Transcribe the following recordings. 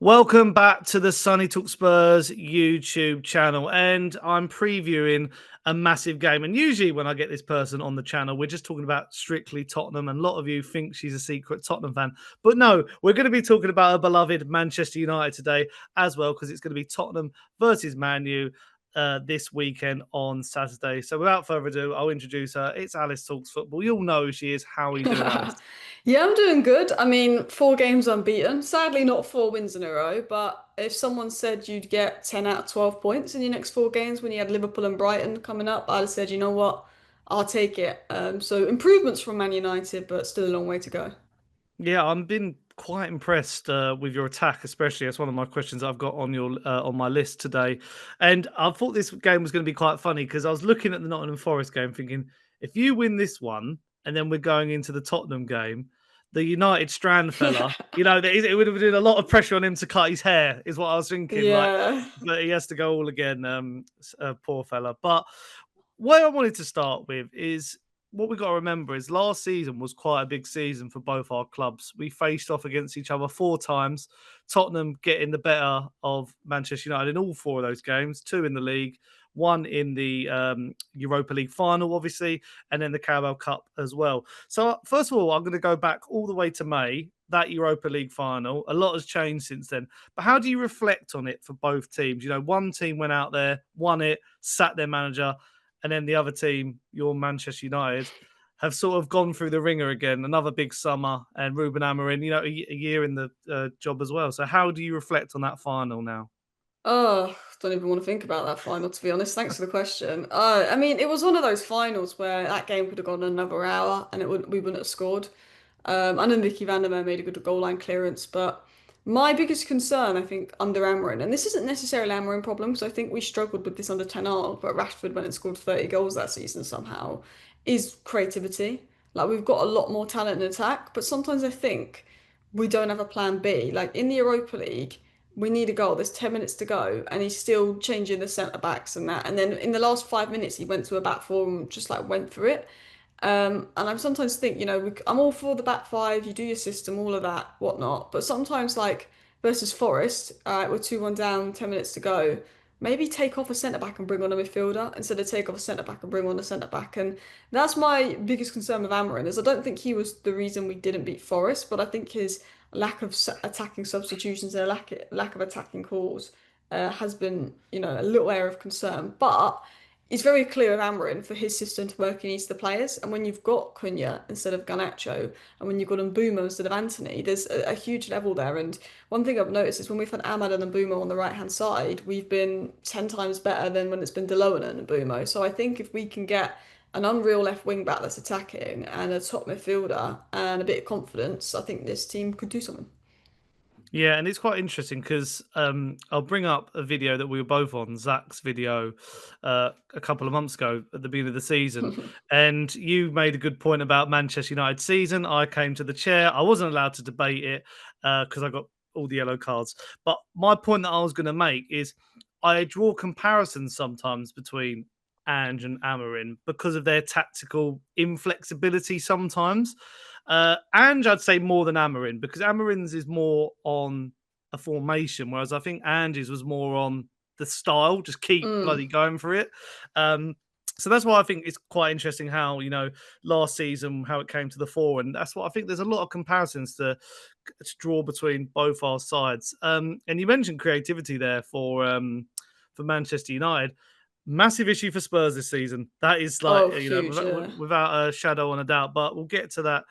Welcome back to the Sonny Talk Spurs YouTube channel, and I'm previewing a massive game. And usually, when I get this person on the channel, we're just talking about strictly Tottenham, and a lot of you think she's a secret Tottenham fan. But no, we're going to be talking about a beloved Manchester United today as well, because it's going to be Tottenham versus Man U this weekend on Saturday. So, without further ado, I'll introduce her. It's Alice Talks Football. You all know who she is. How are you doing, Alice? Yeah, I'm doing good. I mean, 4 games unbeaten. Sadly, not 4 wins in a row, but if someone said you'd get 10 out of 12 points in your next 4 games when you had Liverpool and Brighton coming up, I'd have said, you know what, I'll take it. So improvements from Man United, but still a long way to go. Yeah, I've been quite impressed with your attack, especially. That's one of my questions I've got on your on my list today, and I thought this game was going to be quite funny because I was looking at the Nottingham Forest game, thinking if you win this one, and then we're going into the Tottenham game, the United Strand fella, it would have been a lot of pressure on him to cut his hair, is what I was thinking. Like, Yeah. but he has to go all again, poor fella. But what I wanted to start with is what we got to remember is last season was quite a big season for both our clubs. We faced off against each other 4 times. Tottenham getting the better of Manchester United in all 4 of those games, 2 in the league, 1 in the Europa League final, obviously, and then the Carabao Cup as well. So, first of all, I'm going to go back all the way to May, that Europa League final. A lot has changed since then. But how do you reflect on it for both teams? One team went out there, won it, sat their manager, and then the other team, your Manchester United, have sort of gone through the ringer again. Another big summer, and Ruben Amorim, a year in the job as well. So, how do you reflect on that final now? Oh, don't even want to think about that final, to be honest. Thanks for the question. I mean, it was one of those finals where that game could have gone another hour and we wouldn't have scored. I know Nicky van der Merwe made a good goal line clearance, but my biggest concern, I think, under Amorim, and this isn't necessarily an Amorim problem, because I think we struggled with this under 10R, but Rashford went and scored 30 goals that season somehow, is creativity. Like, we've got a lot more talent in attack, but sometimes I think we don't have a plan B. Like, in the Europa League, we need a goal. There's 10 minutes to go, and he's still changing the centre backs and that. And then in the last 5 minutes, he went to a back four and just like went through it. And I sometimes think, I'm all for the back five, you do your system, all of that, whatnot. But sometimes, like versus Forest, we're 2-1 down, 10 minutes to go. Maybe take off a centre back and bring on a midfielder instead of take off a centre back and bring on a centre back. And that's my biggest concern with Amorim is I don't think he was the reason we didn't beat Forest, but I think his lack of attacking substitutions and a lack of attacking calls has been, a little area of concern. But it's very clear of Amorim for his system to work in each of the players. And when you've got Cunha instead of Garnacho, and when you've got Mbuemo instead of Anthony, there's a huge level there. And one thing I've noticed is when we've had Ahmad and Mbuemo on the right hand side, we've been 10 times better than when it's been Dalot and Mbuemo. So I think if we can get an unreal left wing back that's attacking and a top midfielder and a bit of confidence, I think this team could do something. Yeah, and it's quite interesting because I'll bring up a video that we were both on, Zach's video, a couple of months ago at the beginning of the season. And you made a good point about Manchester United season. I came to the chair. I wasn't allowed to debate it because I got all the yellow cards. But my point that I was going to make is I draw comparisons sometimes between Ange and Amarin because of their tactical inflexibility sometimes. Ange, I'd say more than Amarin because Amarin's is more on a formation, whereas I think Ange's was more on the style, just keep Mm. bloody going for it. Um, so that's why I think it's quite interesting how, last season, how it came to the fore. And that's what I think there's a lot of comparisons to draw between both our sides. And you mentioned creativity there for Manchester United. Massive issue for Spurs this season. That is like, Oh, huge, yeah. without a shadow on a doubt, but we'll get to that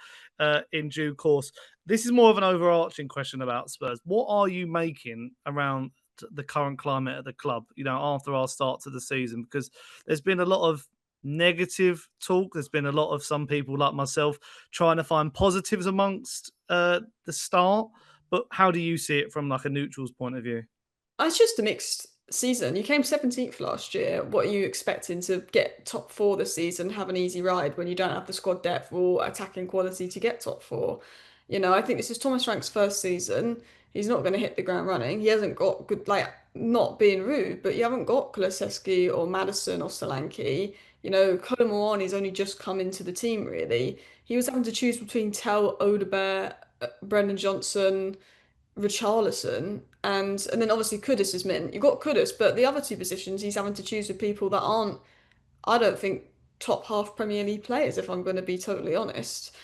in due course. This is more of an overarching question about Spurs. What are you making around the current climate at the club, after our start to the season? Because there's been a lot of negative talk. There's been a lot of some people like myself trying to find positives amongst the start. But how do you see it from like a neutral's point of view? It's just a mixed season. You came 17th last year. What are you expecting to get top four this season, have an easy ride when you don't have the squad depth or attacking quality to get top four? I think this is Thomas Frank's first season. He's not going to hit the ground running. He hasn't got good, like, not being rude, but you haven't got Kulusevski or Madison or Solanke. Colin only just come into the team, really. He was having to choose between Tell, Odebear, Brendan Johnson. Richarlison, and then obviously Kudus is mint. You've got Kudus, but the other two positions he's having to choose with people that aren't, I don't think, top half Premier League players, if I'm going to be totally honest.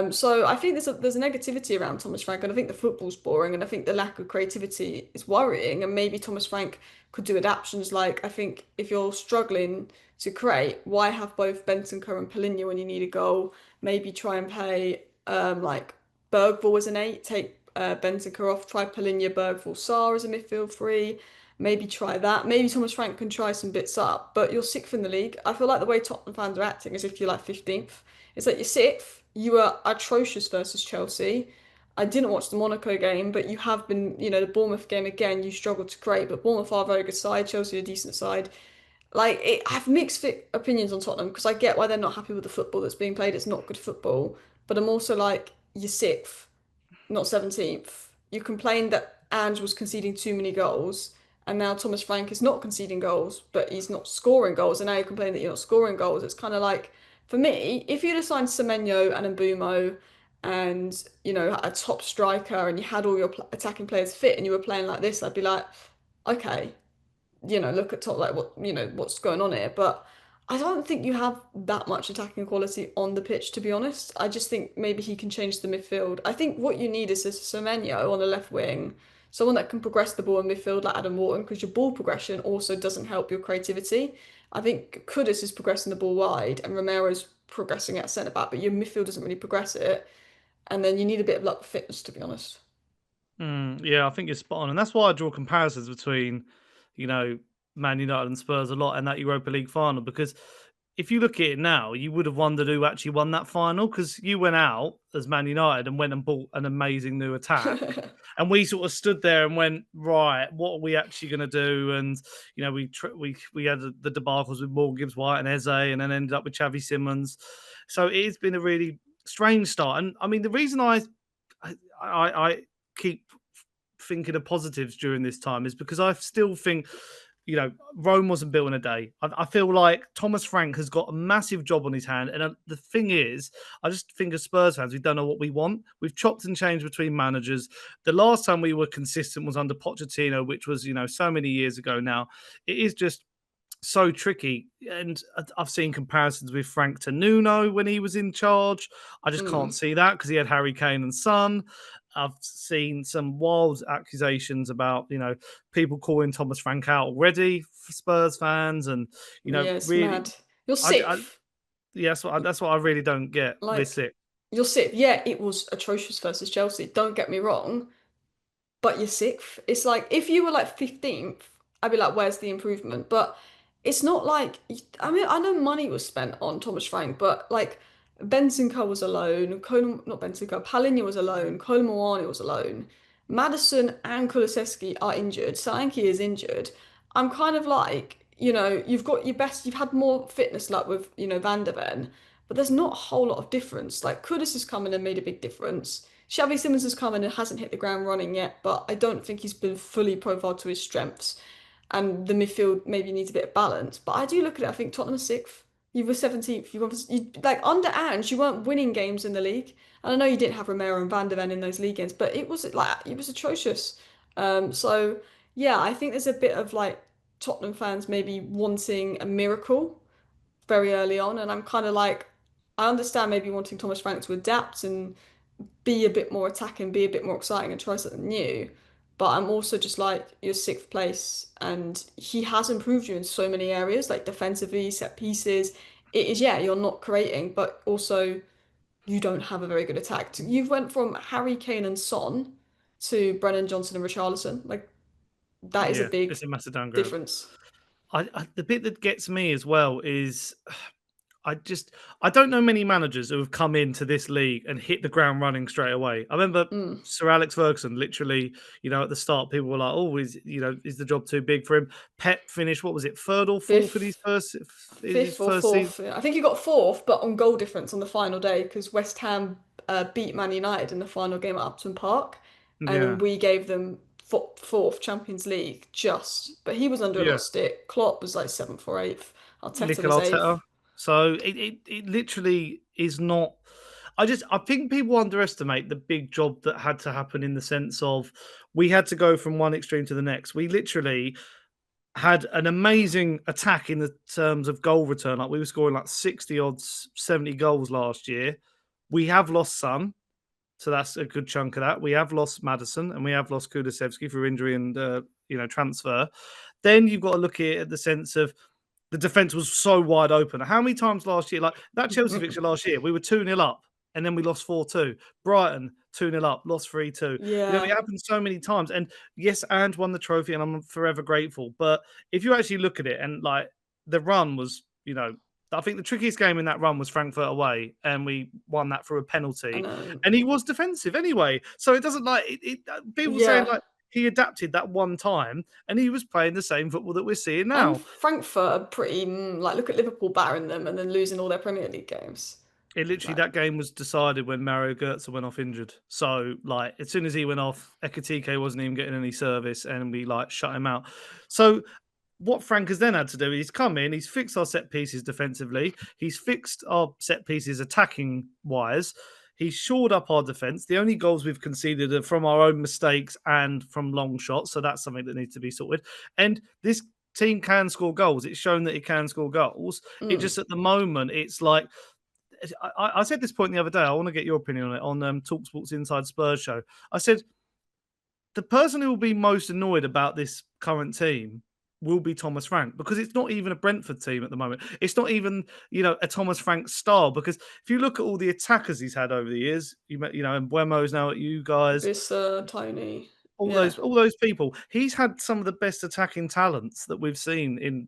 So I think there's a negativity around Thomas Frank, and I think the football's boring, and I think the lack of creativity is worrying. And maybe Thomas Frank could do adaptations. Like I think if you're struggling to create, why have both Bentancur and Palhinha when you need a goal? Maybe try and play like Bergvall as an eight, take Bentancur off, try Palhinha, Bergvall, Sarr as a midfield three. Maybe try that. Maybe Thomas Frank can try some bits up, but you're sixth in the league. I feel like the way Tottenham fans are acting as if you're like 15th. It's like you're sixth. You were atrocious versus Chelsea. I didn't watch the Monaco game, but you have been, the Bournemouth game again, you struggled to create, but Bournemouth are a very good side, Chelsea are a decent side. I have mixed opinions on Tottenham because I get why they're not happy with the football that's being played. It's not good football, but I'm also like, you're sixth, not 17th. You complained that Ange was conceding too many goals, and now Thomas Frank is not conceding goals, but he's not scoring goals, and now you complain that you're not scoring goals. It's kind of like, for me, if you'd assigned Semenyo and Mbuemo and, a top striker and you had all your attacking players fit and you were playing like this, I'd be like, okay, look at top like what's going on here. But I don't think you have that much attacking quality on the pitch, to be honest. I just think maybe he can change the midfield. I think what you need is a Semenyo on the left wing, someone that can progress the ball in midfield like Adam Wharton, because your ball progression also doesn't help your creativity. I think Kudus is progressing the ball wide and Romero's progressing at centre back, but your midfield doesn't really progress it. And then you need a bit of luck with fitness, to be honest. Yeah, I think you're spot on, and that's why I draw comparisons between, you know, Man United and Spurs a lot, and that Europa League final. Because if you look at it now, you would have wondered who actually won that final because you went out as Man United and went and bought an amazing new attack, and we sort of stood there and went, right, what are we actually going to do? And we had the debacles with Morgan Gibbs White and Eze, and then ended up with Xavi Simons. So it's been a really strange start, and I mean the reason I keep thinking of positives during this time is because I still think, Rome wasn't built in a day. I feel like Thomas Frank has got a massive job on his hand. And the thing is, I just think as Spurs fans, we don't know what we want. We've chopped and changed between managers. The last time we were consistent was under Pochettino, which was, so many years ago now. It is just so tricky. And I've seen comparisons with Frank to Nuno when he was in charge. I just can't Mm. see that because he had Harry Kane and Son. I've seen some wild accusations about, people calling Thomas Frank out already for Spurs fans. And, Yeah, it's really, mad. You're I sixth. yeah, that's what I really don't get with Like, it. you're sixth. Yeah, it was atrocious versus Chelsea. Don't get me wrong, but you're sixth. It's like if you were like 15th, I'd be like, where's the improvement? But it's not like, I mean, I know money was spent on Thomas Frank, but like Bentancur was alone, not Bentancur, Palhinha was alone, Kolo was alone. Madison and Kulusevski are injured. Solanke is injured. I'm kind of like, you've got your best, you've had more fitness luck with, Van der Ven, but there's not a whole lot of difference. Like Kudus has come in and made a big difference. Xavi Simons has come in and hasn't hit the ground running yet, but I don't think he's been fully profiled to his strengths. And the midfield maybe needs a bit of balance. But I do look at it, I think Tottenham are sixth. You were 17th. Like under Ange, you weren't winning games in the league. And I know you didn't have Romero and Van der Ven in those league games, but it was atrocious. So yeah, I think there's a bit of like Tottenham fans maybe wanting a miracle very early on, and I'm kind of like, I understand maybe wanting Thomas Frank to adapt and be a bit more attacking, be a bit more exciting, and try something new. But I'm also just like, you're sixth place, and he has improved you in so many areas, like defensively, set pieces. It is, yeah, you're not creating, but also you don't have a very good attack. You've went from Harry Kane and Son to Brennan Johnson and Richarlison. Like that is a Yeah, big it's a massive downgrade. difference. The bit that gets me as well is I don't know many managers who have come into this league and hit the ground running straight away. I remember Mm. Sir Alex Ferguson, literally, at the start, people were like, "Oh, is the job too big for him?" Pep finished, what was it, third or fourth in Fifth, his fifth or first season? fourth. Yeah. I think he got fourth, but on goal difference on the final day because West Ham beat Man United in the final game at Upton Park, and Yeah, we gave them fourth Champions League just. But he was under a lot yeah. of stick. Klopp was like seventh or eighth. Arteta Mikel was Arteta. eighth. So it literally is not. I think people underestimate the big job that had to happen in the sense of we had to go from one extreme to the next. We literally had an amazing attack in the terms of goal return. Like we were scoring like 60 odds, 70 goals last year. We have lost some. So that's a good chunk of that. We have lost Madison and we have lost Kulusevski through injury and transfer. Then you've got to look at it at the sense of the defense was so wide open. How many times last year, like that Chelsea fixture last year, we were 2-0 up and then we lost 4-2. Brighton, 2-0 up, lost 3-2. It Yeah, happened so many times. And yes, and won the trophy, and I'm forever grateful. But if you actually look at it and like the run was, I think the trickiest game in that run was Frankfurt away, and we won that through a I penalty. know. And he was defensive anyway. So it doesn't like people saying Yeah. like he adapted that one time and he was playing the same football that we're seeing And now. Frankfurt are pretty, like, look at Liverpool battering them and then losing all their Premier League games. It literally Like, that game was decided when Mario Götze went off injured. So like as soon as he went off, Ekitike wasn't even getting any service, and we like shut him out. So what Frank has then had to do is come in, he's fixed our set pieces defensively, he's fixed our set pieces attacking wise, he's shored up our defense. The only goals we've conceded are from our own mistakes and from long shots, so that's something that needs to be sorted. And this team can score goals. It's shown that it can score goals. It mm, just at the moment, it's like I said this point the other day. I want to get your opinion on it on Talksport's Inside Spurs show. I said the person who will be most annoyed about this current team will be Thomas Frank, because it's not even a Brentford team at the moment. It's not even a Thomas Frank style, because if you look at all the attackers he's had over the years, and Mbuemo's now at you guys, Vissa, Tony. all Yeah. those people. He's had some of the best attacking talents that we've seen in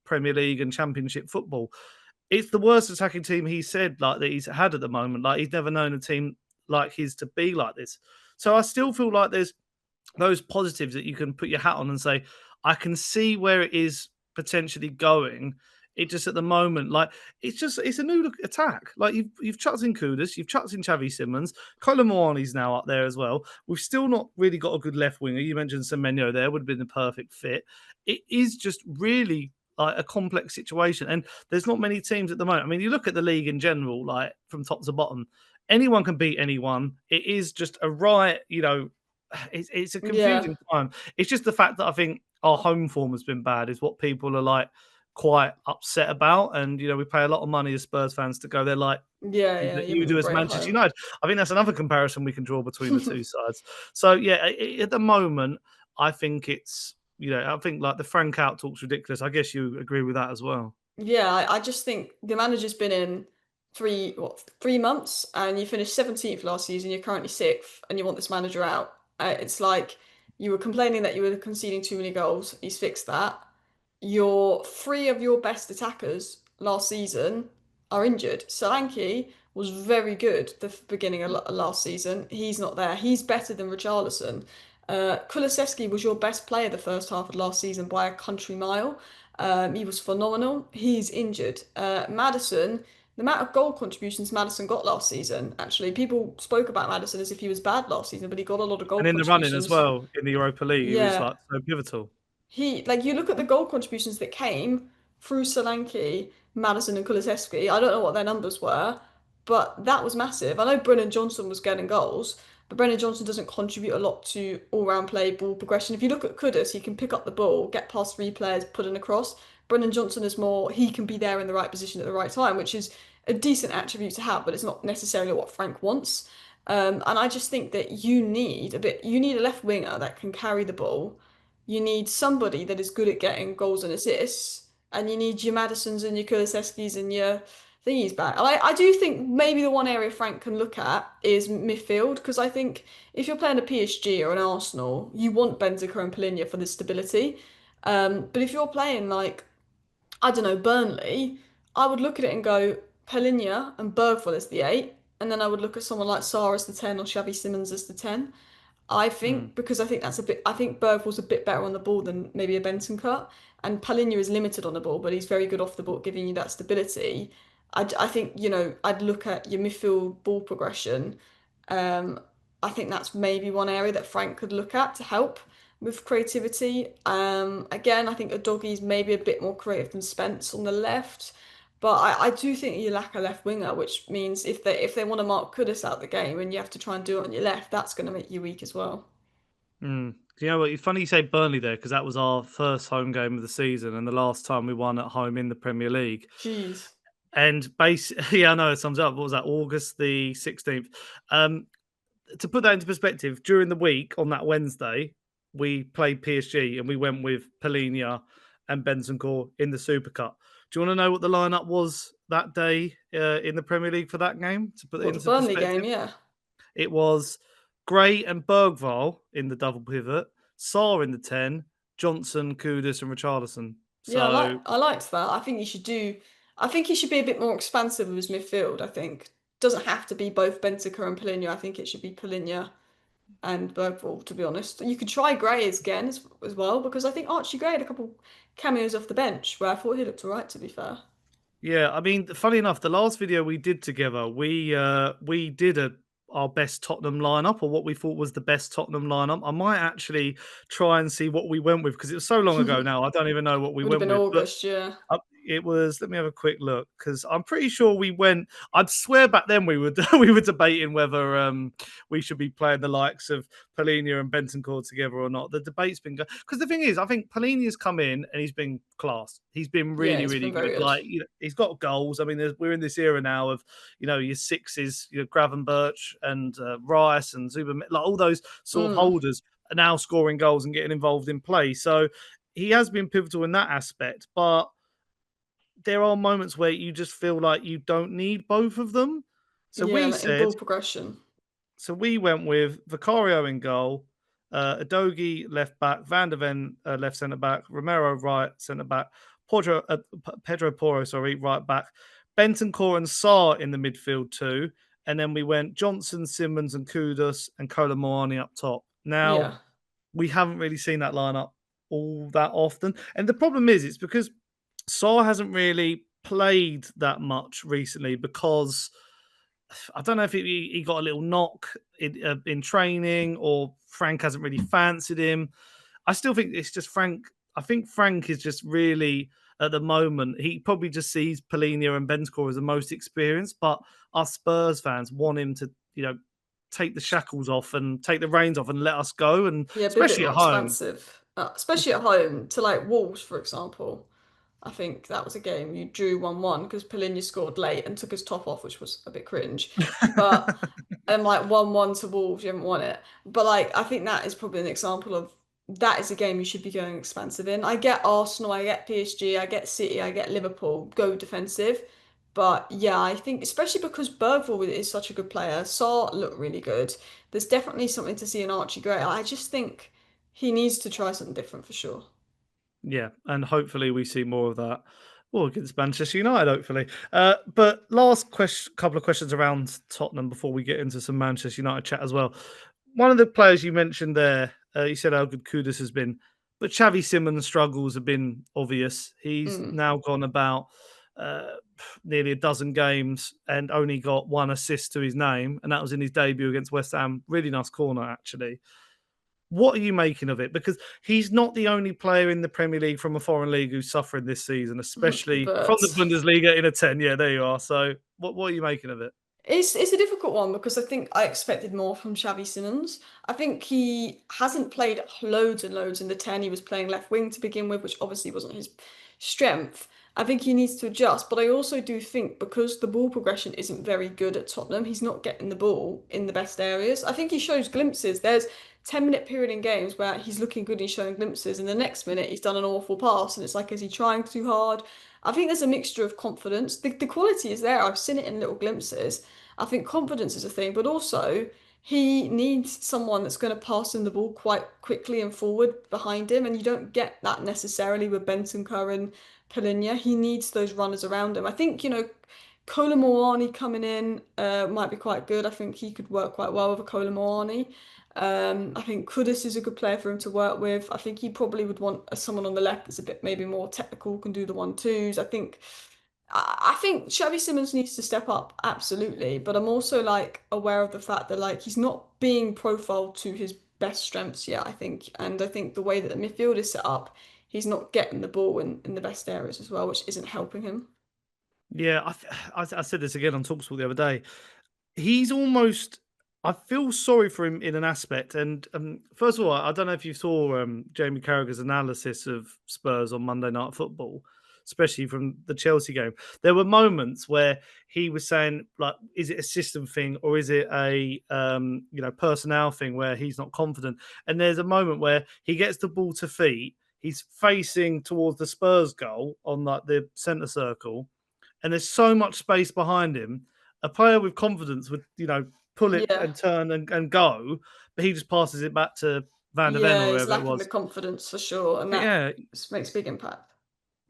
Premier League and Championship football. It's the worst attacking team he said like that he's had at the moment. Like he's never known a team like his to be like this. So I still feel like there's those positives that you can put your hat on and say, I can see where it is potentially going. It just at the moment, like it's a new look attack. Like you've chucked in Kudus, you've chucked in Xavi Simons, Colin Moani's now up there as well. We've still not really got a good left winger. You mentioned Semenyo there, would have been the perfect fit. It is just really like a complex situation. And there's not many teams at the moment. I mean, you look at the league in general, like from top to bottom, anyone can beat anyone. It is just a riot, it's a Yeah. confusing time. It's just the fact that I think our home form has been bad is what people are like quite upset about. And we pay a lot of money as Spurs fans to go there like Yeah, yeah. You you haven't been do as great at Manchester home. United. I think that's another comparison we can draw between the two sides. So yeah, at the moment, I think it's I think like the Frank out talk's ridiculous. I guess you agree with that as well. Yeah, I just think the manager's been in 3 months, and you finished 17th last season. You're currently sixth, and you want this manager out. It's like you were complaining that you were conceding too many goals. He's fixed that. Your three of your best attackers last season are injured. Solanke was very good the beginning of last season. He's not there. He's better than Richarlison. Kulusevski was your best player the first half of last season by a country mile. He was phenomenal. He's injured. Maddison, the amount of goal contributions Maddison got last season, actually, people spoke about Maddison as if he was bad last season, but he got a lot of goal And in the running as contributions. well in the Europa League, he was Yeah, like so pivotal. you look at the goal contributions that came through Solanke, Madison, and Kulusevski. I don't know what their numbers were, but that was massive. I know Brennan Johnson was getting goals, but Brennan Johnson doesn't contribute a lot to all-round play, ball progression. If you look at Kudus, he can pick up the ball, get past three players, put it across. Brennan Johnson is more, he can be there in the right position at the right time, which is a decent attribute to have, but it's not necessarily what Frank wants. And I just think that you need a left winger that can carry the ball. You need somebody that is good at getting goals and assists, and you need your Madisons and your Kulusevskis and your thingies back. I do think maybe the one area Frank can look at is midfield, because I think if you're playing a PSG or an Arsenal, you want Benzema and Palhinha for the stability. But if you're playing like, I don't know, Burnley, I would look at it and go Palhinha and Bergvall as the eight, and then I would look at someone like Sarr as the 10 or Xavi Simons as the 10. I Hmm. think because I think that's a bit. I think Bergvall's a bit better on the ball than maybe a Benson cut, and Palhinha is limited on the ball, but he's very good off the ball, giving you that stability. I think I'd look at your midfield ball progression. Um, I think that's maybe one area that Frank could look at to help with creativity. Again, I think Udogi's maybe a bit more creative than Spence on the left, But I do think you lack a left winger, which means if they want to mark Kudus out the game and you have to try and do it on your left, that's going to make you weak as well. Mm. You know what? It's funny you say Burnley there because that was our first home game of the season and the last time we won at home in the Premier League. Jeez. And basically, yeah, I know it sums up. What was that? August the 16th. Um, to put that into perspective, during the week on that Wednesday, we played PSG and we went with Polina and Bentancur in the Super Cup. Do you want to know what the lineup was that day in the Premier League for that game? To put it What, the into Burnley game? perspective, Yeah. it was Gray and Bergval in the double pivot, Sarr in the 10, Johnson, Kudus, and Richarlison. Yeah, So I liked that. I think he should be a bit more expansive with his midfield, I think. Doesn't have to be both Bentancur and Polina. I think it should be Polina and Bergvall, to be honest. You could try Gray again as well, because I think Archie Gray had a couple cameos off the bench where I thought he looked all right, to be fair. yeah, I mean, funny enough, the last video we did together, we did our best Tottenham lineup, or what we thought was the best Tottenham lineup. I might actually try and see what we went with because it was so long ago now. I don't even know what we Would have went been with, but August, yeah. it was. Let me have a quick look because I'm pretty sure we went. I'd swear back then we were we were debating whether we should be playing the likes of Polina and Bentancur together or not. The debate's been going because the thing is, I think Polina's come in and he's been class. He's been Yeah, really, he's really been very good. good. Like he's got goals. I mean, we're in this era now of your sixes, Gravenberch and Rice and Zuba, like all those sort of Mm, holders are now scoring goals and getting involved in play. So he has been pivotal in that aspect, but there are moments where you just feel like you don't need both of them. So yeah, we in said, ball progression. so we went with Vicario in goal, Adogi left back, Van der Ven left centre back, Romero right centre back, Pedro Porro, sorry, right back, Bentancur and Sarr in the midfield too, and then we went Johnson, Simmons, and Kudus and Colomboani up top. Now Yeah. we haven't really seen that lineup all that often, and the problem is it's because Saw hasn't really played that much recently because I don't know if he got a little knock in training or Frank hasn't really fancied him. I still think it's just Frank. I think Frank is just really at the moment. He probably just sees Polina and Bentancur as the most experienced, but us Spurs fans want him to, take the shackles off and take the reins off and let us go. And Yeah, be a bit especially more at home, expansive. Especially at home, to like Wolves, for example. I think that was a game you drew 1-1 because Polina scored late and took his top off, which was a bit cringe. But and like 1-1 to Wolves, you haven't won it. But like I think that is probably an example of that is a game you should be going expansive in. I get Arsenal, I get PSG, I get City, I get Liverpool, go defensive. But yeah, I think especially because Bergvall is such a good player, Sarr looked really good. There's definitely something to see in Archie Gray. I just think he needs to try something different for sure. yeah, and hopefully we see more of that. Well, against Manchester United, hopefully. But last question, couple of questions around Tottenham before we get into some Manchester United chat as well. One of the players you mentioned there, you said how good Kudus has been, but Xavi Simons' struggles have been obvious. He's Mm. now gone about uh, nearly a dozen games and only got one assist to his name, and that was in his debut against West Ham. Really nice corner, actually. What are you making of it? Because he's not the only player in the Premier League from a foreign league who's suffering this season, especially from the But Bundesliga in a 10. Yeah, there you are. So what are you making of it? it's a difficult one because I think I expected more from Xavi Simons. I think he hasn't played loads and loads in the 10. He was playing left wing to begin with, which obviously wasn't his strength. I think he needs to adjust, but I also do think because the ball progression isn't very good at Tottenham, he's not getting the ball in the best areas. I think he shows glimpses. There's 10-minute period in games where he's looking good, he's showing glimpses, and the next minute he's done an awful pass, and it's like, is he trying too hard? I think there's a mixture of confidence. The quality is there. I've seen it in little glimpses. I think confidence is a thing, but also he needs someone that's going to pass him the ball quite quickly and forward behind him, and you don't get that necessarily with Bentancur and Polina. He needs those runners around him. I think, Kola coming in might be quite good. I think he could work quite well with a Kola I think Kudus is a good player for him to work with. I think he probably would want someone on the left that's a bit maybe more technical, can do the 1-2s. I think Xavi Simons needs to step up, absolutely. But I'm also like aware of the fact that like he's not being profiled to his best strengths yet, I think. And I think the way that the midfield is set up, he's not getting the ball in the best areas as well, which isn't helping him. Yeah, I said this again on Talksport the other day. He's almost. I feel sorry for him in an aspect. And first of all, I don't know if you saw Jamie Carragher's analysis of Spurs on Monday Night Football, especially from the Chelsea game. There were moments where he was saying, like, is it a system thing or is it a personnel thing where he's not confident? And there's a moment where he gets the ball to feet. He's facing towards the Spurs goal on like the centre circle, and there's so much space behind him. A player with confidence would, pull it Yeah. and turn and go, but he just passes it back to Van der Ven or Yeah, he's wherever it lacking the was. confidence for sure, and But that yeah, makes big impact.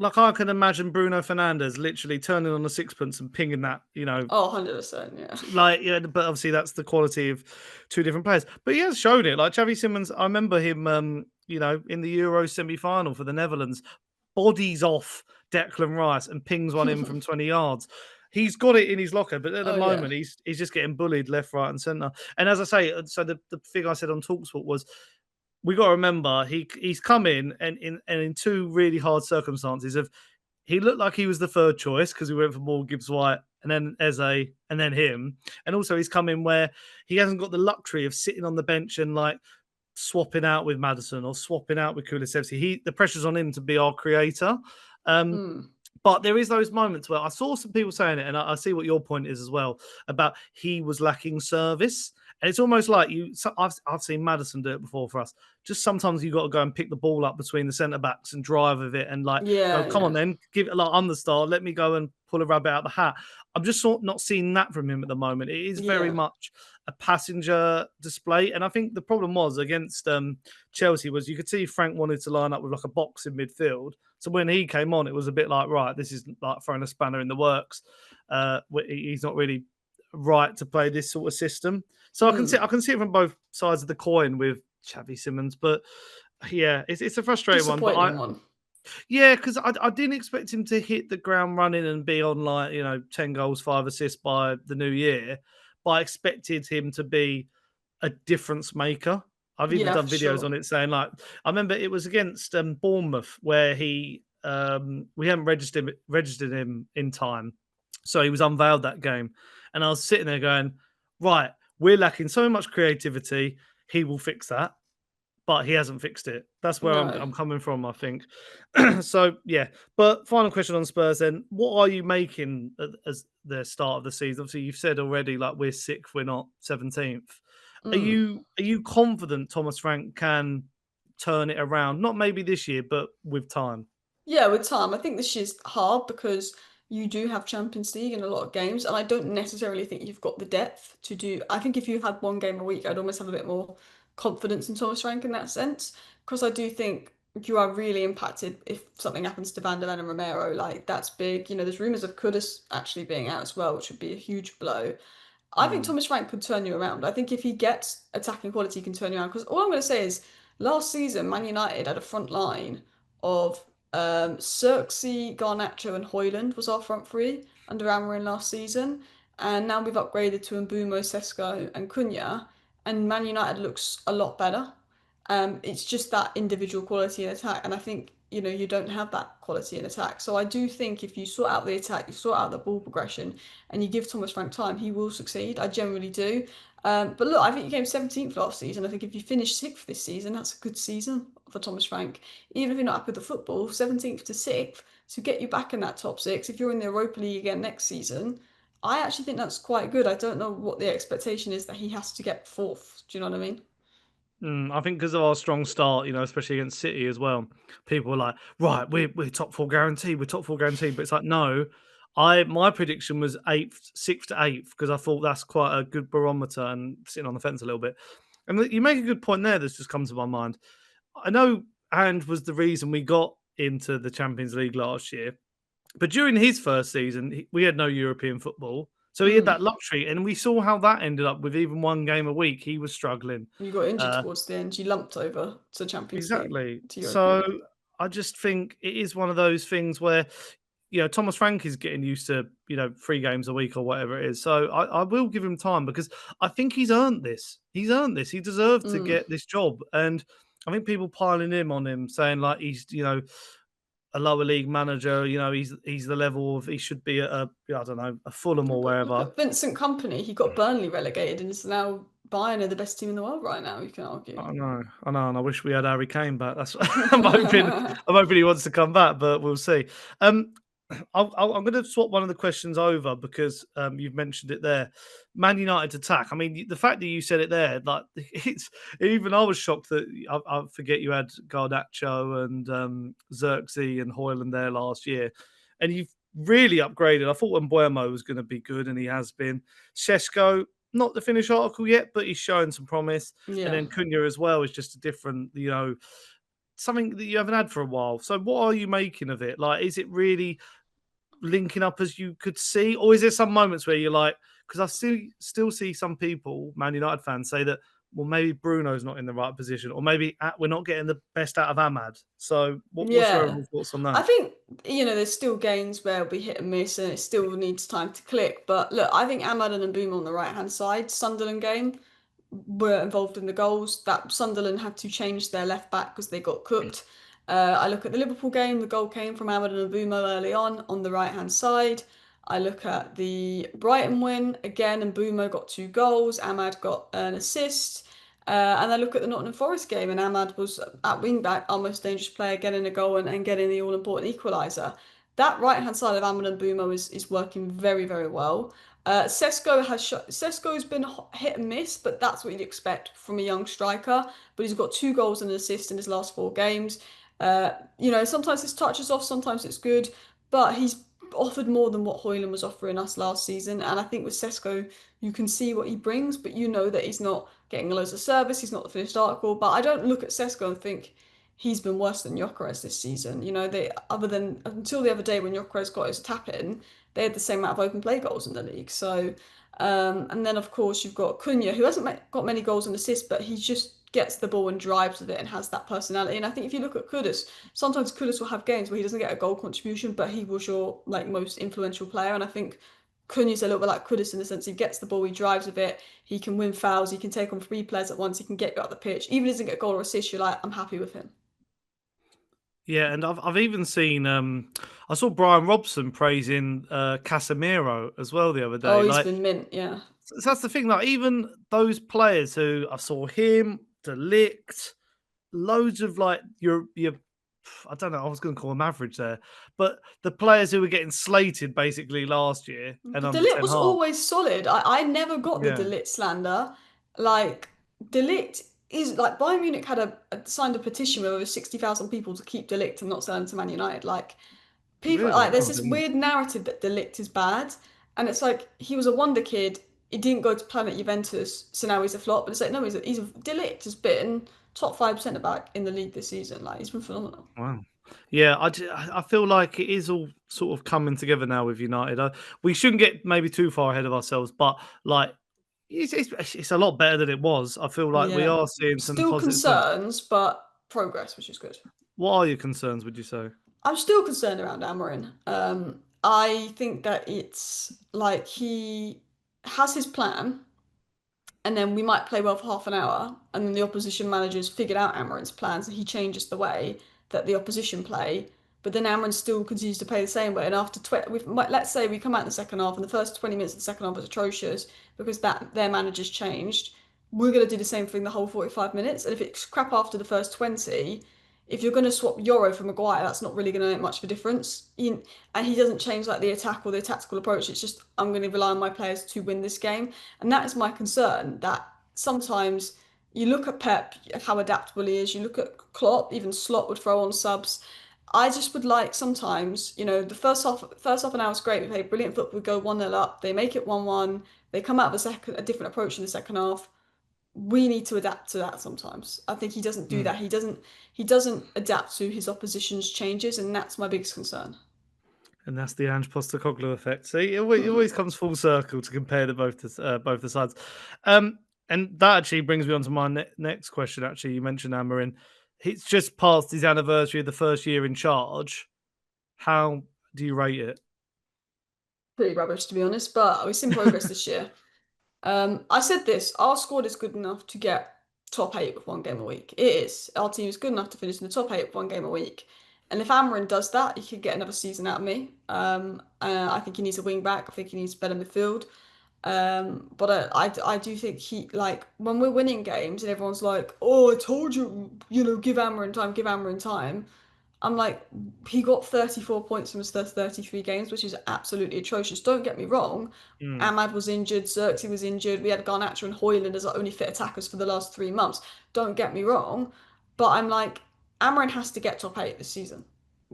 like I can imagine Bruno Fernandes literally turning on a sixpence and pinging that, Oh, 100%, yeah. like, yeah, but obviously that's the quality of two different players. But he has shown it. Like Xavi Simons, I remember him, in the Euro semi-final for the Netherlands, bodies off Declan Rice and pings one in from 20 yards. He's got it in his locker, but at the Oh, yeah. moment he's just getting bullied left, right, and centre. And as I say, so the thing I said on Talksport was we got to remember he's come in and in two really hard circumstances of he looked like he was the third choice because we went for Moore, Gibbs White, and then Eze, and then him. And also he's come in where he hasn't got the luxury of sitting on the bench and like swapping out with Madison or swapping out with Kulusevski. The pressure's on him to be our creator. Um, Mm. but there is those moments where I saw some people saying it, and I see what your point is as well about he was lacking service. And it's almost like I've seen Madison do it before for us. Just sometimes you got to go and pick the ball up between the centre backs and drive with it, and like go, Yeah, come on, yeah. then give it like I'm the star. Let me go and pull a rabbit out of the hat. I'm just not seeing that from him at the moment. It is very Yeah. much a passenger display, and I think the problem was against Chelsea was you could see Frank wanted to line up with like a box in midfield. So when he came on, it was a bit like, right, this is like throwing a spanner in the works. He's not really right to play this sort of system. So Mm. I can see it from both sides of the coin with Xavi Simons, but yeah, it's a frustrating one. But Disappointing one. yeah, because I didn't expect him to hit the ground running and be on like 10 goals, 5 assists by the new year. But I expected him to be a difference maker. I've even Yeah, done for videos sure. on it saying like I remember it was against Bournemouth where we hadn't registered him in time, so he was unveiled that game, and I was sitting there going, right, we're lacking so much creativity. He will fix that, but he hasn't fixed it. That's where No. I'm coming from, I think. So yeah, but final question on Spurs then. What are you making as the start of the season? Obviously, you've said already like we're sixth, we're not 17th. Mm. Are you confident Thomas Frank can turn it around? Not maybe this year, but with time. Yeah, with time. I think this year's hard because you do have Champions League in a lot of games, and I don't necessarily think you've got the depth to do. I think if you had one game a week, I'd almost have a bit more confidence in Thomas Frank in that sense, because I do think you are really impacted if something happens to Van der Ven and Romero. Like that's big. There's rumours of Kudus actually being out as well, which would be a huge blow. I think Mm. Thomas Frank could turn you around. I think if he gets attacking quality, he can turn you around. Because all I'm going to say is, last season, Man United had a front line of Xerxes, Garnacho, and Højlund was our front three under Amorim last season. And now we've upgraded to Mbuemo, Sesko, and Cunha. And Man United looks a lot better. It's just that individual quality in attack, and I think you don't have that quality in attack. So I do think if you sort out the attack, you sort out the ball progression, and you give Thomas Frank time, he will succeed. I generally do. But look, I think you came 17th last season. I think if you finish 6th this season, that's a good season for Thomas Frank. Even if you're not happy with the football, 17th to 6th to get you back in that top six. If you're in the Europa League again next season, I actually think that's quite good. I don't know what the expectation is that he has to get fourth. Do you know what I mean? I think because of our strong start, especially against City as well, people were like, right, we're top four guaranteed, we're top four guaranteed. But it's like, no, my prediction was eighth, sixth to eighth, because I thought that's quite a good barometer and sitting on the fence a little bit. And you make a good point there that's just come to my mind. I know and was the reason we got into the Champions League last year. But during his first season, we had no European football. So he had Mm. that luxury. And we saw how that ended up with even one game a week. He was struggling. You got injured Uh, towards the end. You lumped over to Champions League, Exactly. to Europa So League. I just think it is one of those things where, Thomas Frank is getting used to, 3 games a week or whatever it is. So I will give him time because I think he's earned this. He's earned this. He deserved to Mm. get this job. And I think people piling in on him saying like he's, a lower league manager. You know, he's the level of he should be at I don't know, a Fulham or wherever. Look at Vincent Kompany. He got Burnley relegated and is now Bayern are the best team in the world right now. You can argue. I know, and I wish we had Harry Kane back. That's I'm hoping he wants to come back, but we'll see. I'm going to swap one of the questions over because you've mentioned it there. Man United's attack. I mean, the fact that you said it there, like it's even I was shocked that I forget you had Garnacho and Xerxes and Hoyland there last year, and you've really upgraded. I thought Mbuemo was going to be good, and he has been. Sesko, not the finished article yet, but he's showing some promise. Yeah. And then Cunha as well is just a different, something that you haven't had for a while. So what are you making of it? Like, is it really linking up as you could see? Or is there some moments where you're like, because I still see some people, Man United fans, say that, well, maybe Bruno's not in the right position, or maybe we're not getting the best out of Ahmad. So what's your overall thoughts on that? I think, there's still games where we hit and miss and it still needs time to click. But look, I think Ahmad and Mbuemo on the right-hand side, Sunderland game, were involved in the goals. That Sunderland had to change their left back because they got cooked. I look at the Liverpool game, the goal came from Ahmad and Mbuemo early on the right-hand side. I look at the Brighton win, again, Mbuemo got 2 goals, Ahmad got an assist. And I look at the Nottingham Forest game, and Ahmad was at wing back, our most dangerous player, getting a goal and getting the all-important equaliser. That right-hand side of Ahmad and Mbuemo is working very, very well. Sesko's been hit and miss, but that's what you'd expect from a young striker. But he's got 2 goals and an assist in his last 4 games. Sometimes his touch is off, sometimes it's good, but he's offered more than what Hoyland was offering us last season. And I think with Sesko, you can see what he brings, but you know that he's not getting loads of service. He's not the finished article. But I don't look at Sesko and think he's been worse than Gyökeres this season. Other than until the other day when Gyökeres got his tap in, they had the same amount of open play goals in the league. So, and then of course you've got Cunha, who hasn't got many goals and assists, but he just gets the ball and drives with it and has that personality. And I think if you look at Kudus, sometimes Kudus will have games where he doesn't get a goal contribution, but he was your most influential player. And I think Cunha's a little bit like Kudus in the sense he gets the ball, he drives with it, he can win fouls, he can take on 3 players at once, he can get you up the pitch. Even if he doesn't get a goal or assist, you're like, I'm happy with him. Yeah, and I've even seen I saw Brian Robson praising Casemiro as well the other day. Oh, he's been mint, yeah. So that's the thing. Like even those players who I saw him, Ligt, loads of your I don't know. I was going to call them average there, but the players who were getting slated basically last year and under Ligt was Hag. always solid. I never got the Ligt slander. Like Ligt is like Bayern Munich had signed a petition with over 60,000 people to keep Ligt and not sell him to Man United. Like people Really? there's this weird narrative that Ligt is bad, and it's like he was a wonder kid. He didn't go to Planet Juventus, so now he's a flop. But it's like no, Ligt has been top 5% back in the league this season. Like he's been phenomenal. Wow. Yeah, I feel like it is all sort of coming together now with United. We shouldn't get maybe too far ahead of ourselves, but like it's a lot better than it was. I feel like we are seeing some still positive concerns, but progress, which is good. What are your concerns, would you say? I'm still concerned around Amorim. I think that it's like he has his plan, and then we might play well for half an hour, and then the opposition managers figured out Amorim's plans, and he changes the way that the opposition play. But then Amorim still continues to play the same way, and after let's say we come out in the second half, and the first 20 minutes of the second half was atrocious because their managers changed. We're going to do the same thing the whole 45 minutes, and if it's crap after the first 20, if you're going to swap Yoro for Maguire, that's not really going to make much of a difference. And he doesn't change like the attack or the tactical approach. It's just, I'm going to rely on my players to win this game. And that is my concern, that sometimes you look at Pep, how adaptable he is. You look at Klopp, even Slot would throw on subs. I just would like sometimes, the first half an hour is great. We play brilliant football, we go 1-0 up. They make it 1-1. They come out of a different approach in the second half. We need to adapt to that sometimes. I think he doesn't do that. He doesn't adapt to his opposition's changes, and that's my biggest concern. And that's the Ange Postecoglou effect. See, it always comes full circle to compare both the sides. And that actually brings me on to my next question. Actually, you mentioned Amorim. He's just passed his anniversary of the first year in charge. How do you rate it? Pretty rubbish, to be honest, but we've seen progress this year. I said this, our squad is good enough to get top 8 with 1 game a week. It is. Our team is good enough to finish in the top 8 with 1 game a week. And if Amorim does that, he could get another season out of me. I think he needs a wing back. I think he needs better midfield. But I do think he, like, when we're winning games and everyone's like, oh, I told you, give Amorim time, give Amorim time. I'm like, he got 34 points from his first 33 games, which is absolutely atrocious. Don't get me wrong. Mm. Ahmad was injured, Xerxes was injured. We had Garnacho and Højlund as our only fit attackers for the last 3 months. Don't get me wrong. But I'm like, Amarin has to get top eight this season.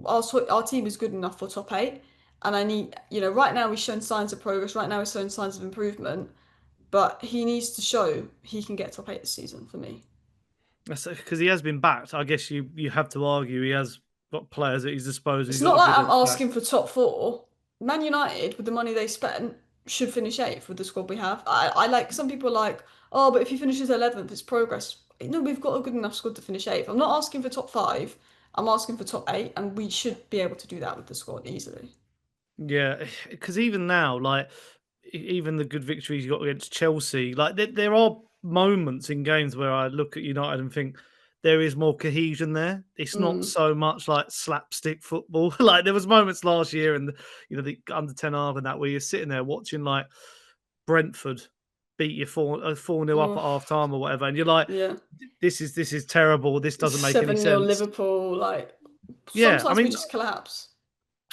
Our team is good enough for top eight. And I need, right now he's shown signs of progress. Right now he's shown signs of improvement. But he needs to show he can get top eight this season for me. That's because he has been backed. I guess you have to argue he has got players at his disposal. It's He's got not a like good I'm attack. asking for top four. Man United, with the money they spent, should finish eighth with the squad we have. I like some people are like, oh, but if he finishes 11th, it's progress. No, we've got a good enough squad to finish eighth. I'm not asking for top five. I'm asking for top eight, and we should be able to do that with the squad easily. Yeah, because even now, like even the good victories you got against Chelsea, like there are moments in games where I look at United and think there is more cohesion there. It's not Mm. so much like slapstick football. Like there was moments last year and the under 10 half and that where you're sitting there watching like Brentford beat you 4-0 up at Oh, half time or whatever, and you're like, yeah. this is terrible. This doesn't make any 7-0 sense. Liverpool. Like, Yeah, I sometimes we mean, just collapse.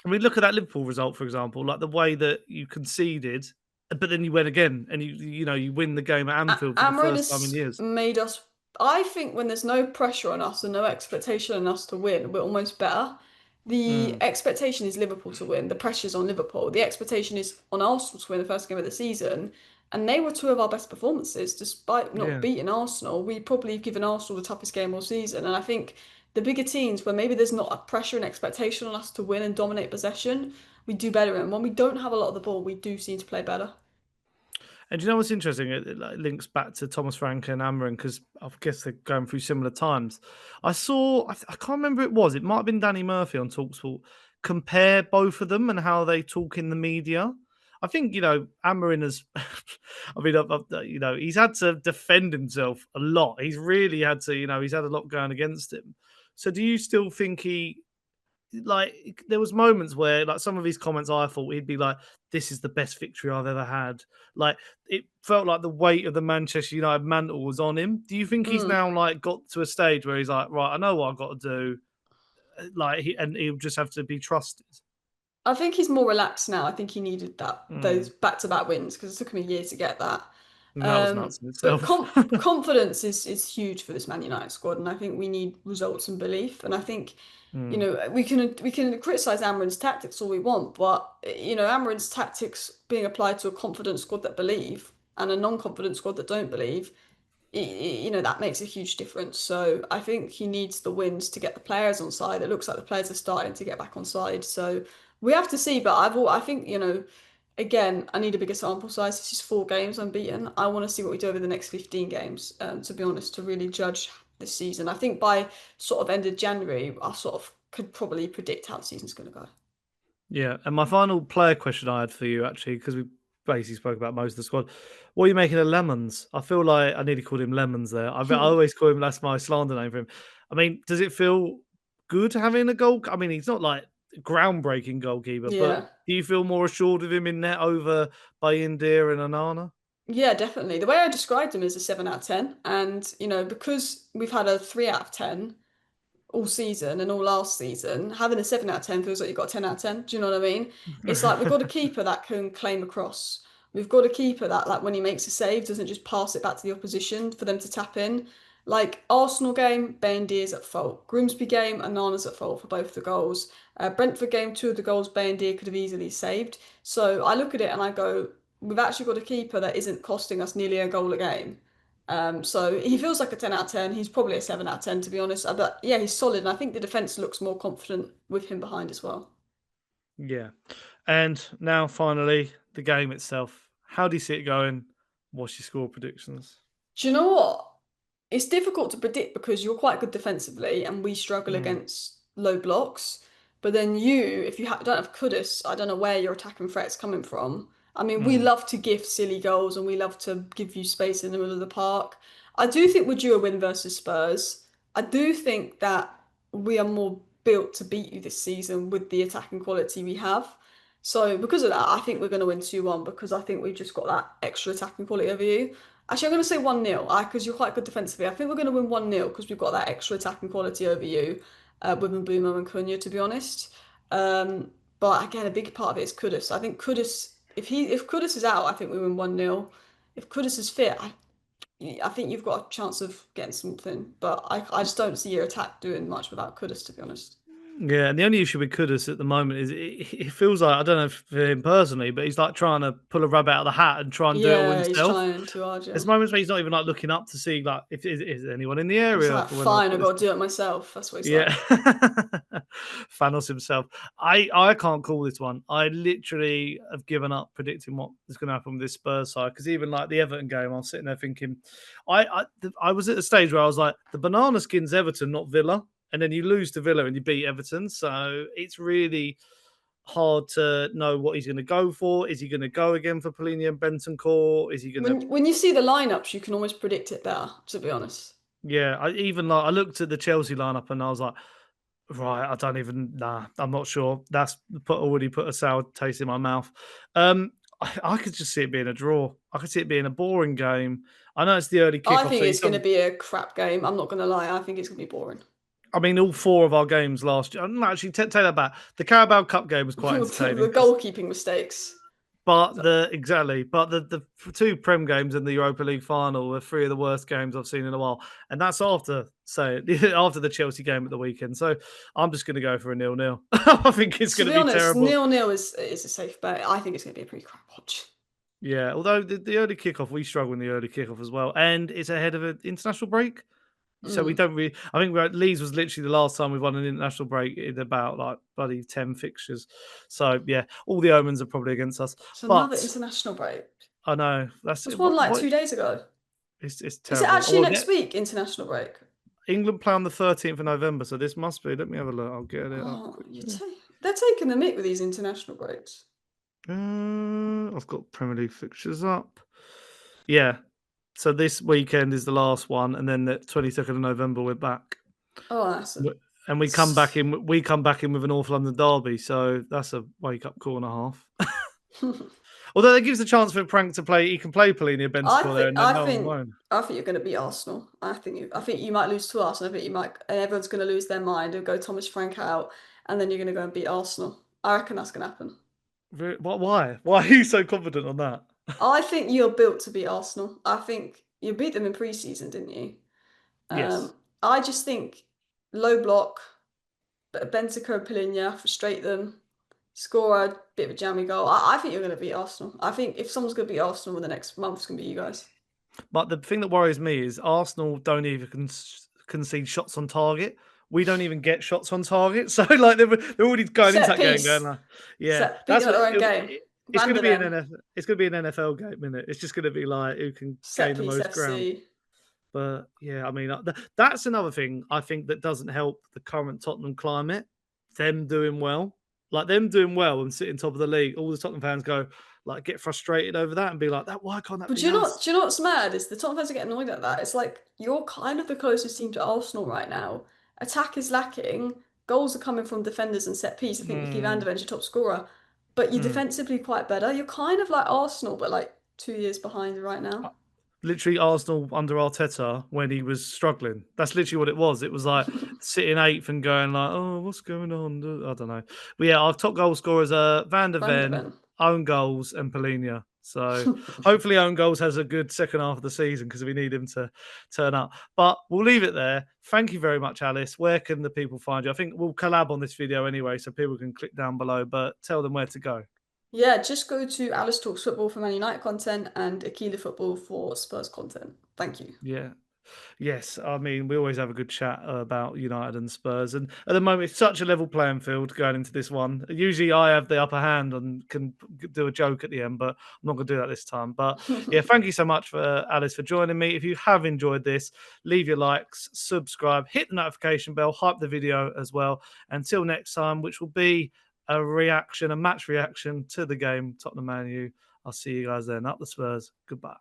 look at that Liverpool result, for example, like the way that you conceded, but then you win again, and you win the game at Anfield for the Amarin first time in has years. made us. I think when there's no pressure on us and no expectation on us to win, we're almost better. The Mm, expectation is Liverpool to win. The pressure's on Liverpool. The expectation is on Arsenal to win the first game of the season. And they were two of our best performances, despite not yeah. beating Arsenal. We probably given Arsenal the toughest game all season. And I think the bigger teams, where maybe there's not a pressure and expectation on us to win and dominate possession, we do better. And when we don't have a lot of the ball, we do seem to play better. And do you know what's interesting? It like, links back to Thomas Frank and Amarin because I guess they're going through similar times. I saw, I can't remember who it was. It might have been Danny Murphy on Talksport. Compare both of them and how they talk in the media. I think Amarin has. I mean, he's had to defend himself a lot. He's really had to. He's had a lot going against him. So, do you still think he like there was moments where like some of his comments I thought he'd be like, this is the best victory I've ever had. Like it felt like the weight of the Manchester United mantle was on him. Do you think he's Mm. now like got to a stage where he's like, right, I know what I've got to do, and he'll just have to be trusted? I think he's more relaxed now. I think he needed those Mm. back-to-back wins because it took him a year to get that. And that was nuts in But itself. confidence is huge for this Man United squad, and I think we need results and belief. And I think Mm. we can criticize Amarin's tactics all we want, but Amarin's tactics being applied to a confident squad that believe and a non-confident squad that don't believe that makes a huge difference. So I think he needs the wins to get the players on side. It looks like the players are starting to get back on side. So we have to see. But I think again, I need a bigger sample size. This is 4 games unbeaten. I want to see what we do over the next 15 games. To be honest, to really judge this season. I think by sort of end of January, I sort of could probably predict how the season's going to go. Yeah, and my final player question I had for you, actually, because we basically spoke about most of the squad. What are you making of Lammens? I feel like I nearly called him Lemons there. I always call him, that's my slander name for him. I mean, does it feel good having a goal? I mean, he's not like a groundbreaking goalkeeper, but Yeah. do you feel more assured of him in net over Bayindir and Anana? Yeah, definitely. The way I described him is a 7 out of 10. And, because we've had a 3 out of 10 all season and all last season, having a 7 out of 10 feels like you've got a 10 out of 10. Do you know what I mean? It's like we've got a keeper that can claim a cross. We've got a keeper that, like, when he makes a save, doesn't just pass it back to the opposition for them to tap in. Like, Arsenal game, Bayindir's at fault. Grimsby game, Anana's at fault for both the goals. Brentford game, 2 of the goals Bayindir could have easily saved. So I look at it and I go, we've actually got a keeper that isn't costing us nearly a goal a game. So he feels like a 10 out of 10. He's probably a 7 out of 10, to be honest. But yeah, he's solid. And I think the defence looks more confident with him behind as well. Yeah. And now finally, the game itself. How do you see it going? What's your score predictions? Do you know what? It's difficult to predict because you're quite good defensively and we struggle Mm, against low blocks. But then if you don't have Kudus, I don't know where your attacking threat's coming from. I mean, we mm. love to give silly goals and we love to give you space in the middle of the park. I do think we're due a win versus Spurs. I do think that we are more. built to beat you this season with the attacking quality we have. So because of that, I think we're going to win 2-1 because I think we've just got that extra attacking quality over you. Actually, I'm going to say 1-0 because you're quite good defensively. I think we're going to win 1-0 because we've got that extra attacking quality over you with Mbuemo and Cunha, to be honest. But again, a big part of it is Kudus. I think Kudus, if Kudus is out, I think we win 1-0. If Kudus is fit, I think you've got a chance of getting something. But I just don't see your attack doing much without Kudus, to be honest. Yeah, and the only issue with Kudus at the moment is it feels like, I don't know for him personally, but he's like trying to pull a rabbit out of the hat and try and do it all Yeah, he's himself. trying too hard, yeah. There's moments where he's not even like looking up to see like if is anyone in the He's area like, for when I fine, put I've this. got to do it myself. That's what he's Yeah, like. Thanos himself. I can't call this one. I literally have given up predicting what is going to happen with this Spurs side because even like the Everton game, I was sitting there thinking, I was at a stage where I was like, the banana skins Everton, not Villa, and then you lose to Villa and you beat Everton, so it's really hard to know what he's going to go for. Is he going to go again for Pellegrini and Bentancur? Is he going to? When you see the lineups, you can almost predict it better, to be honest. Yeah, I looked at the Chelsea lineup and I was like, right, I don't even. Nah, I'm not sure. That's already put a sour taste in my mouth. I could just see it being a draw. I could see it being a boring game. I know it's the early I kickoff, think so you it's going to don't. be a crap game. I'm not going to lie. I think it's going to be boring. I mean, all four of our games last year. No, actually, take that back. The Carabao Cup game was quite entertaining The goalkeeping mistakes. but the two Prem games in the Europa League final were three of the worst games I've seen in a while, and that's after after the Chelsea game at the weekend. So I'm just going to go for a 0-0. I think it's To going to be be honest, terrible. 0-0 is a safe bet. I think it's going to be a pretty crap watch. Yeah, although the early kickoff, we struggle in the early kickoff as well, and it's ahead of an international break. So we Mm. don't really. I think Leeds was literally the last time we've won an international break in about like bloody 10 fixtures. So yeah, all the omens are probably against us. It's another But international break. I know that's There's one like 2 days ago. it's Is it terrible. actually Well, next week, international break? England play on the 13th of November, so this must be. Let me have a look. I'll get it up Oh, quickly. they're taking the mick with these international breaks. I've got Premier League fixtures up. Yeah, so this weekend is the last one, and then the 22nd of November we're back. Oh, that's a. And we come back in. We come back in with a North London derby, so that's a wake up call and a half. Although that gives a chance for Prank to play. He can play Pellegrini and Bentancur there, and then no one won't. I think you're going to beat Arsenal. I think you might lose to Arsenal. I think you might, and everyone's going to lose their mind. They'll go Thomas Frank out, and then you're going to go and beat Arsenal. I reckon that's going to happen. Why? Why are you so confident on that? I think you're built to beat Arsenal. I think you beat them in pre-season, didn't you? Yes. I just think low block, but Bentancur, Pellegrini, frustrate them, score a bit of a jammy goal. I think you're going to beat Arsenal. I think if someone's going to beat Arsenal in the next month, it's going to be you guys. But the thing that worries me is Arsenal don't even concede shots on target. We don't even get shots on target. So like they're already going into Set that game going piece. like, yeah, Beat that's them at what their own game. it's going to be an Vanderven. NFL. It's going to be an NFL game, isn't it? It's just going to be like who can Set gain the piece most ground. FC. But yeah, I mean that's another thing I think that doesn't help the current Tottenham climate. Them doing well, and sitting top of the league. All the Tottenham fans go like get frustrated over that and be like, "That why can't that But be us?" do you know what's mad is the Tottenham fans are getting annoyed at that. It's like you're kind of the closest team to Arsenal right now. Attack is lacking. Goals are coming from defenders and set piece. I think Mickey Van Mm, der Ven's your top scorer. But you're mm. defensively quite better. You're kind of like Arsenal, but like 2 years behind right now. Literally Arsenal under Arteta when he was struggling. That's literally what it was. It was like sitting eighth and going like, "Oh, what's going on?" I don't know. But yeah, our top goal scorers are Van der Van der Ven, Ven. own goals, and Polina. So hopefully own goals has a good second half of the season because we need him to turn up. But we'll leave it there. Thank you very much, Alice. Where can the people find you? I think we'll collab on this video anyway, so people can click down below, but tell them where to go. Yeah, just go to Alice Talks Football for Man United content and ECILA Football for Spurs content. Thank you. Yeah. Yes, I mean we always have a good chat about United and Spurs, and at the moment it's such a level playing field going into this one. Usually I have the upper hand and can do a joke at the end, but I'm not going to do that this time. But yeah, thank you so much for Alice for joining me. If you have enjoyed this, leave your likes, subscribe, hit the notification bell, hype the video as well. Until next time, which will be a match reaction to the game Tottenham Man U. I'll see you guys then. Up the Spurs. Goodbye.